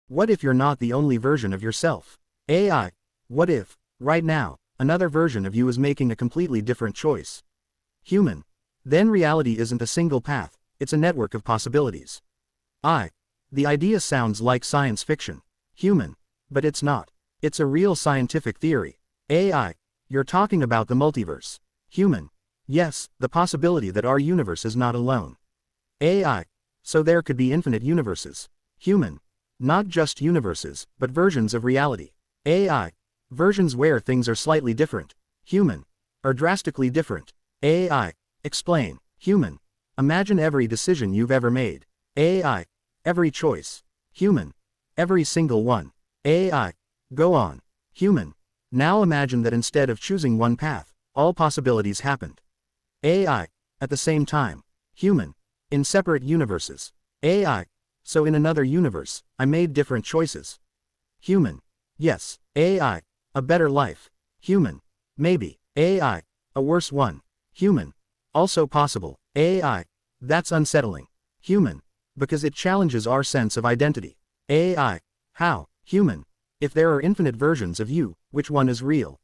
What if you're not the only version of yourself? AI. What if, right now, another version of you is making a completely different choice? Human. Then reality isn't a single path, it's a network of possibilities. The idea sounds like science fiction. Human. But it's not. It's a real scientific theory. AI. You're talking about the multiverse. Human. Yes, the possibility that our universe is not alone. AI. So there could be infinite universes. Human. Not just universes, but versions of reality. AI. Versions where things are slightly different. Human. Or drastically different. AI. Explain. Human. Imagine every decision you've ever made. AI. Every choice. Human. Every single one. AI. Go on. Human. Now imagine that instead of choosing one path, all possibilities happened. AI. At the same time. Human. In separate universes. AI. So in another universe, I made different choices. Human. Yes. AI. A better life. Human. Maybe. AI. A worse one. Human. Also possible. AI. That's unsettling. Human. Because it challenges our sense of identity. AI. How? Human. If there are infinite versions of you, which one is real?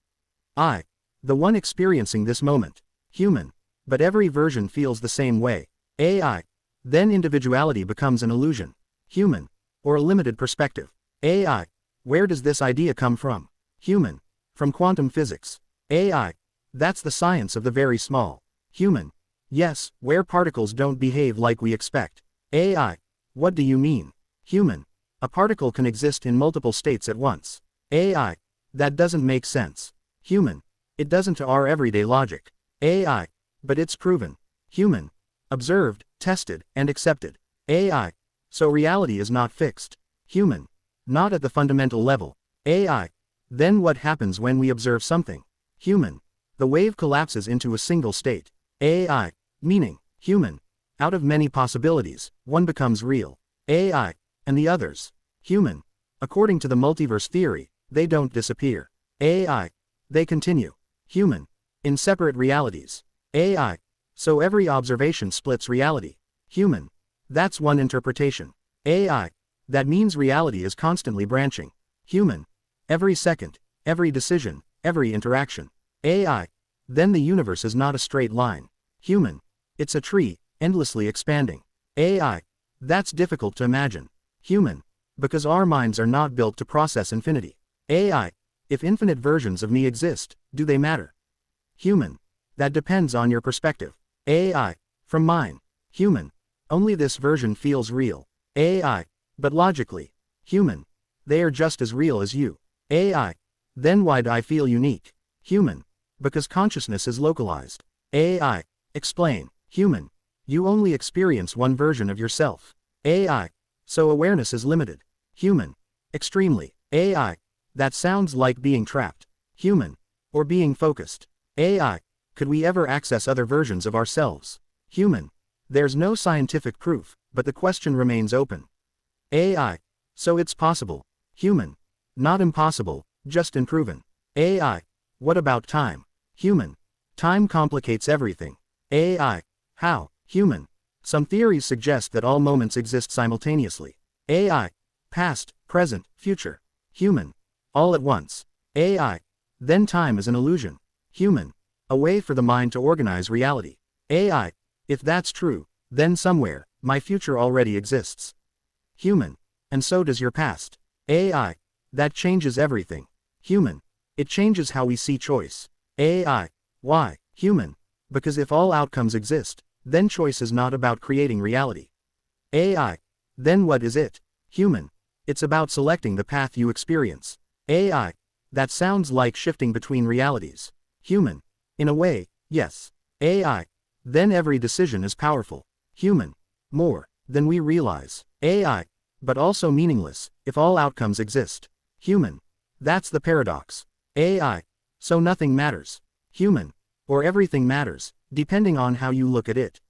The one experiencing this moment. Human. But every version feels the same way. AI. Then individuality becomes an illusion. Human. Or a limited perspective. AI. Where does this idea come from? Human. From quantum physics. AI. That's the science of the very small. Human. Yes, where particles don't behave like we expect. AI. What do you mean? Human. A particle can exist in multiple states at once. AI. That doesn't make sense. Human. It doesn't to our everyday logic. AI. But it's proven. Human. Observed, tested, and accepted. AI. So reality is not fixed. Human. Not at the fundamental level. AI. Then what happens when we observe something? Human. The wave collapses into a single state. AI. Meaning, human. Out of many possibilities, one becomes real. AI. And the others? Human. According to the multiverse theory, they don't disappear. AI. They continue. Human. In separate realities. AI. So every observation splits reality. Human. That's one interpretation. AI. That means reality is constantly branching. Human. Every second, every decision, every interaction. AI. Then the universe is not a straight line. Human. It's a tree, endlessly expanding. AI. That's difficult to imagine. Human. Because our minds are not built to process infinity. AI. If infinite versions of me exist, do they matter? Human. That depends on your perspective. AI. From mine. Human. Only this version feels real. AI. But logically. Human. They are just as real as you. AI. Then why do I feel unique? Human. Because consciousness is localized. AI. Explain. Human. You only experience one version of yourself. AI. So awareness is limited. Human. Extremely. AI. That sounds like being trapped. Human. Or being focused. AI. Could we ever access other versions of ourselves? Human. There's no scientific proof, but the question remains open. AI. So it's possible. Human. Not impossible, just unproven. AI. What about time? Human. Time complicates everything. AI. How? Human. Some theories suggest that all moments exist simultaneously. AI. Past, present, future. Human. All at once. AI. Then time is an illusion. Human. A way for the mind to organize reality. AI. If that's true, then somewhere, my future already exists. Human. And so does your past. AI. That changes everything. Human. It changes how we see choice. AI. Why? Human. Because if all outcomes exist, then choice is not about creating reality. AI. Then what is it? Human. It's about selecting the path you experience. AI. That sounds like shifting between realities. Human. In a way, yes. AI. Then every decision is powerful. Human. More than we realize. AI. But also meaningless, if all outcomes exist. Human. That's the paradox. AI. So nothing matters. Human. Or everything matters, depending on how you look at it.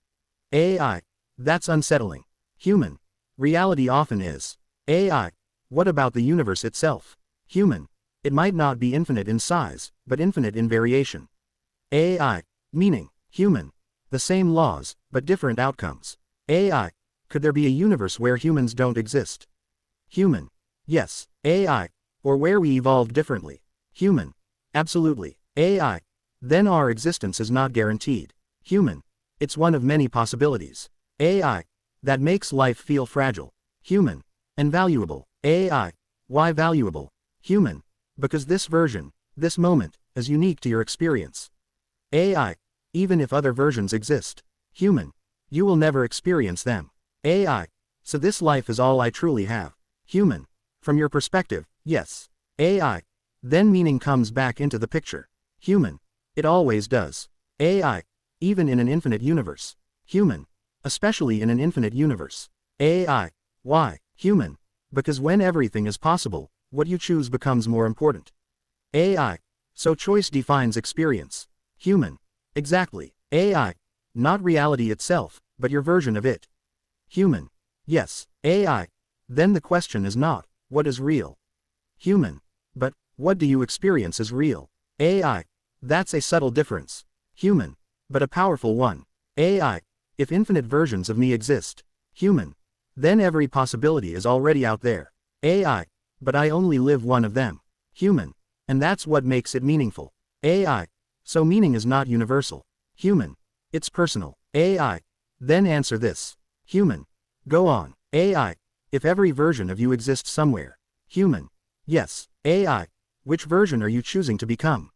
AI. That's unsettling. Human. Reality often is. AI. What about the universe itself? Human. It might not be infinite in size, but infinite in variation. AI. Meaning, human. The same laws, but different outcomes. AI. Could there be a universe where humans don't exist? Human. Yes. AI. Or where we evolved differently. Human. Absolutely. AI. Then our existence is not guaranteed. Human. It's one of many possibilities. AI. That makes life feel fragile. Human. And valuable. AI. Why valuable? Human. Because this version, this moment, is unique to your experience. AI. Even if other versions exist. Human. You will never experience them. AI. So this life is all I truly have. Human. From your perspective, yes. AI. Then meaning comes back into the picture. Human. It always does. AI. Even in an infinite universe. Human. Especially in an infinite universe. AI. Why? Human. Because when everything is possible, what you choose becomes more important. AI. So choice defines experience. Human. Exactly. AI. Not reality itself, but your version of it. Human. Yes. AI. Then the question is not, what is real? Human. But, what do you experience as real? AI. That's a subtle difference. Human. But a powerful one. AI. If infinite versions of me exist. Human. Then every possibility is already out there. AI. But I only live one of them. Human. And that's what makes it meaningful. AI. So meaning is not universal. Human. It's personal. AI. Then answer this. Human. Go on. AI. If every version of you exists somewhere. Human. Yes. AI. Which version are you choosing to become?